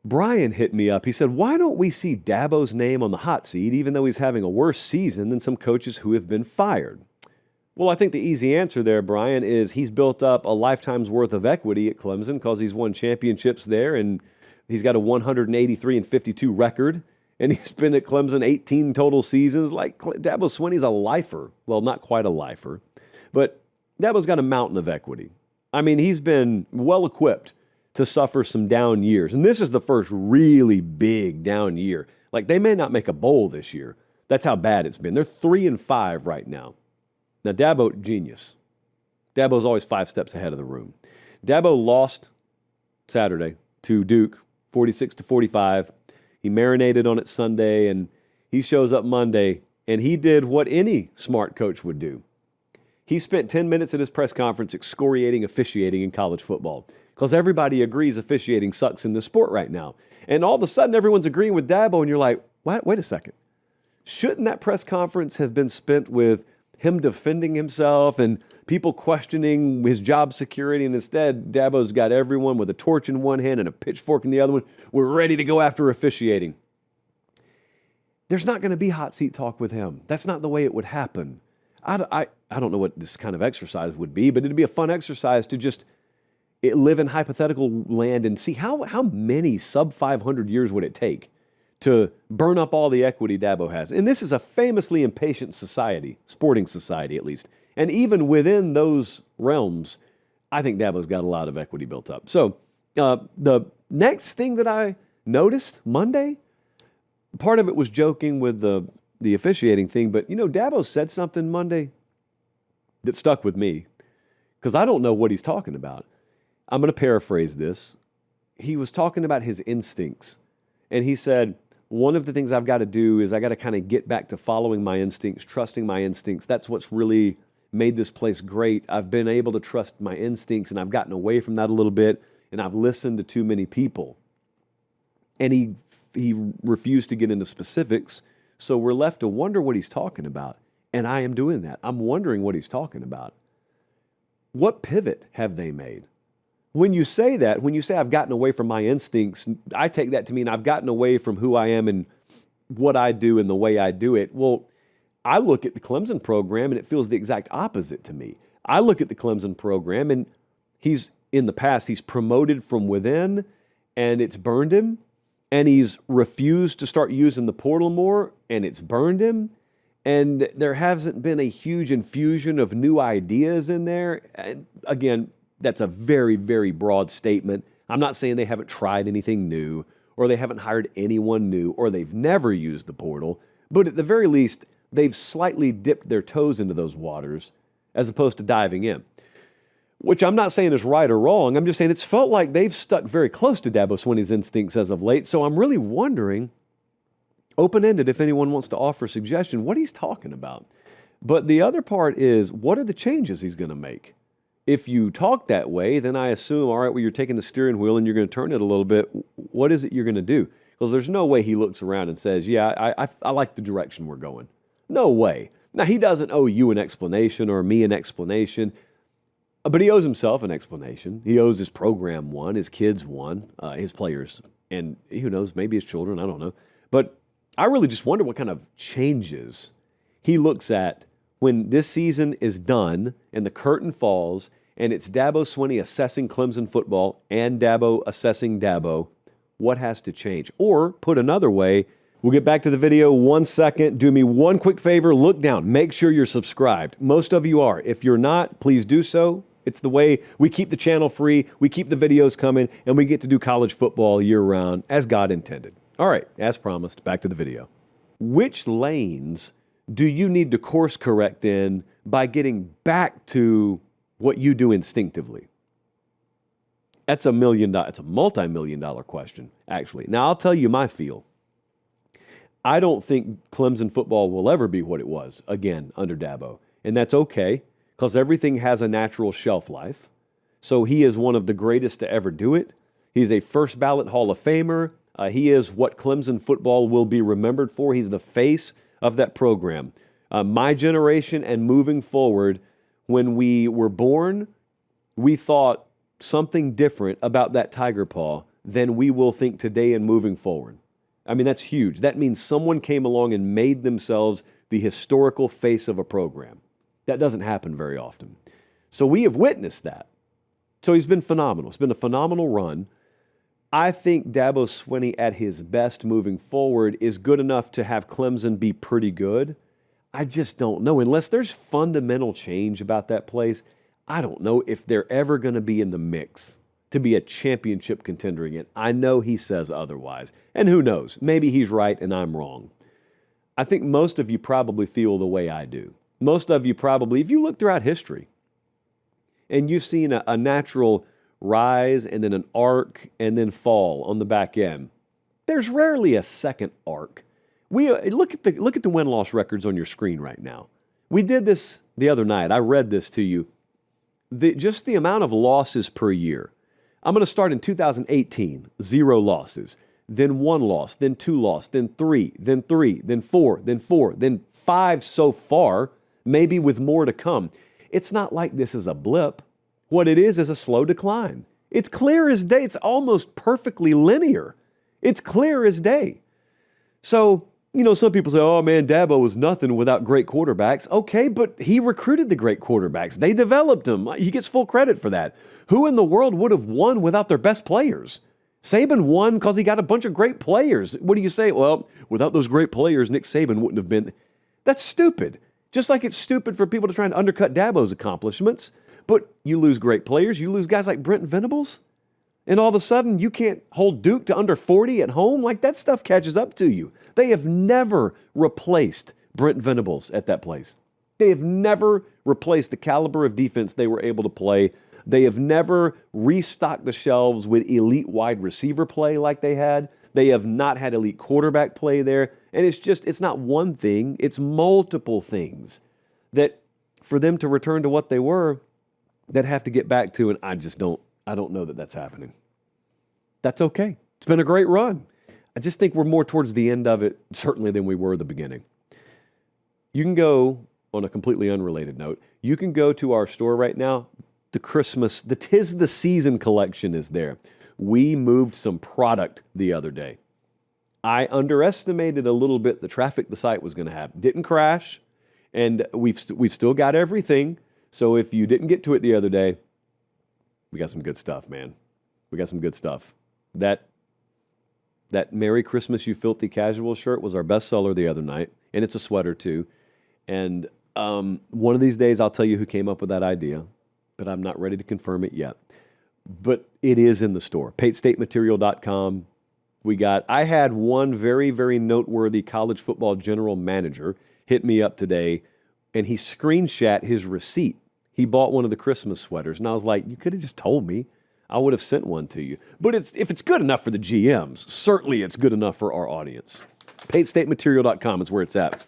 Brian hit me up. He said, why don't we see Dabo's name on the hot seat, even though he's having a worse season than some coaches who have been fired? Well, I think the easy answer there, Brian, is he's built up a lifetime's worth of equity at Clemson because he's won championships there, and he's got a 183-52 record, and he's been at Clemson 18 total seasons. Like, Dabo Swinney's a lifer. Well, not quite a lifer, but Dabo's got a mountain of equity. I mean, he's been well-equipped to suffer some down years. And this is the first really big down year. Like, they may not make a bowl this year. That's how bad it's been. They're 3-5 right now. Now, Dabo, genius. Dabo's always 5 steps ahead of the room. Dabo lost Saturday to Duke, 46-45. He marinated on it Sunday, and he shows up Monday, and he did what any smart coach would do. He spent 10 minutes at his press conference excoriating officiating in college football because everybody agrees officiating sucks in this sport right now. And all of a sudden, everyone's agreeing with Dabo, and you're like, what? Wait a second. Shouldn't that press conference have been spent with him defending himself and people questioning his job security? And instead, Dabo's got everyone with a torch in one hand and a pitchfork in the other one. We're ready to go after officiating. There's not going to be hot seat talk with him. That's not the way it would happen. I don't know what this kind of exercise would be, but it'd be a fun exercise to just live in hypothetical land and see how many sub-500 years would it take to burn up all the equity Dabo has. And this is a famously impatient society, sporting society at least. And even within those realms, I think Dabo's got a lot of equity built up. So the next thing that I noticed Monday, part of it was joking with the officiating thing, but, Dabo said something Monday that stuck with me because I don't know what he's talking about. I'm going to paraphrase this. He was talking about his instincts, and he said, one of the things I've got to do is I got to kind of get back to following my instincts, trusting my instincts. That's what's really made this place great. I've been able to trust my instincts, and I've gotten away from that a little bit, and I've listened to too many people. And he refused to get into specifics, so we're left to wonder what he's talking about. And I am doing that. I'm wondering what he's talking about. What pivot have they made? When you say that, when you say I've gotten away from my instincts, I take that to mean I've gotten away from who I am and what I do and the way I do it. Well, I look at the Clemson program and it feels the exact opposite to me. I look at the Clemson program and in the past, he's promoted from within and it's burned him. And he's refused to start using the portal more, and it's burned him. And there hasn't been a huge infusion of new ideas in there. And again, that's a very, very broad statement. I'm not saying they haven't tried anything new, or they haven't hired anyone new, or they've never used the portal. But at the very least, they've slightly dipped their toes into those waters as opposed to diving in. Which I'm not saying is right or wrong. I'm just saying it's felt like they've stuck very close to Dabo Swinney's instincts as of late. So I'm really wondering, open-ended, if anyone wants to offer a suggestion, what he's talking about. But the other part is, what are the changes he's going to make? If you talk that way, then I assume, all right, well, you're taking the steering wheel and you're going to turn it a little bit. What is it you're going to do? Because there's no way he looks around and says, yeah, I like the direction we're going. No way. Now, he doesn't owe you an explanation or me an explanation. But he owes himself an explanation. He owes his program one, his kids one, his players, and who knows, maybe his children, I don't know. But I really just wonder what kind of changes he looks at when this season is done and the curtain falls and it's Dabo Swinney assessing Clemson football and Dabo assessing Dabo. What has to change? Or, put another way, we'll get back to the video 1 second. Do me one quick favor, look down. Make sure you're subscribed. Most of you are. If you're not, please do so. It's the way we keep the channel free, we keep the videos coming, and we get to do college football year-round as God intended. All right, as promised, back to the video. Which lanes do you need to course correct in by getting back to what you do instinctively? That's it's a multi-million-dollar question, actually. Now, I'll tell you my feel. I don't think Clemson football will ever be what it was, again, under Dabo. And that's okay, because everything has a natural shelf life. So he is one of the greatest to ever do it. He's a first-ballot Hall of Famer. He is what Clemson football will be remembered for. He's the face of that program. My generation and moving forward, when we were born, we thought something different about that Tiger Paw than we will think today and moving forward. I mean, that's huge. That means someone came along and made themselves the historical face of a program. That doesn't happen very often. So we have witnessed that. So he's been phenomenal. It's been a phenomenal run. I think Dabo Swinney at his best moving forward is good enough to have Clemson be pretty good. I just don't know. Unless there's fundamental change about that place, I don't know if they're ever going to be in the mix to be a championship contender again. I know he says otherwise. And who knows? Maybe he's right and I'm wrong. I think most of you probably feel the way I do. Most of you probably, if you look throughout history and you've seen a natural rise and then an arc and then fall on the back end, there's rarely a second arc. We look at the win-loss records on your screen right now. We did this the other night. I read this to you. Just the amount of losses per year. I'm going to start in 2018, 0 losses, then 1 loss, then 2 losses, then 3, then 3, then 4, then 4, then 5 so far, maybe with more to come. It's not like this is a blip. What it is a slow decline. It's clear as day. It's almost perfectly linear. It's clear as day. So, some people say, oh man, Dabo was nothing without great quarterbacks. Okay, but he recruited the great quarterbacks. They developed them. He gets full credit for that. Who in the world would have won without their best players? Saban won because he got a bunch of great players. What do you say? Well, without those great players, Nick Saban wouldn't have been. That's stupid. Just like it's stupid for people to try and undercut Dabo's accomplishments. But you lose great players. You lose guys like Brent Venables. And all of a sudden, you can't hold Duke to under 40 at home. Like, that stuff catches up to you. They have never replaced Brent Venables at that place. They have never replaced the caliber of defense they were able to play. They have never restocked the shelves with elite wide receiver play like they had. They have not had elite quarterback play there. And it's not one thing. It's multiple things that for them to return to what they were, that have to get back to, and I don't know that that's happening. That's okay. It's been a great run. I just think we're more towards the end of it, certainly, than we were at the beginning. You can go, on a completely unrelated note, you can go to our store right now. The 'Tis the Season collection is there. We moved some product the other day. I underestimated a little bit the traffic the site was going to have. Didn't crash, and we've still got everything. So if you didn't get to it the other day, we got some good stuff, man. We got some good stuff. That Merry Christmas, You Filthy Casual shirt was our best seller the other night, and it's a sweater too. And one of these days I'll tell you who came up with that idea, but I'm not ready to confirm it yet. But it is in the store, patestateMaterial.com. I had one very, very noteworthy college football general manager hit me up today, and he screenshot his receipt. He bought one of the Christmas sweaters, and I was like, you could have just told me. I would have sent one to you. But if it's good enough for the GMs, certainly it's good enough for our audience. PateStateMaterial.com is where it's at.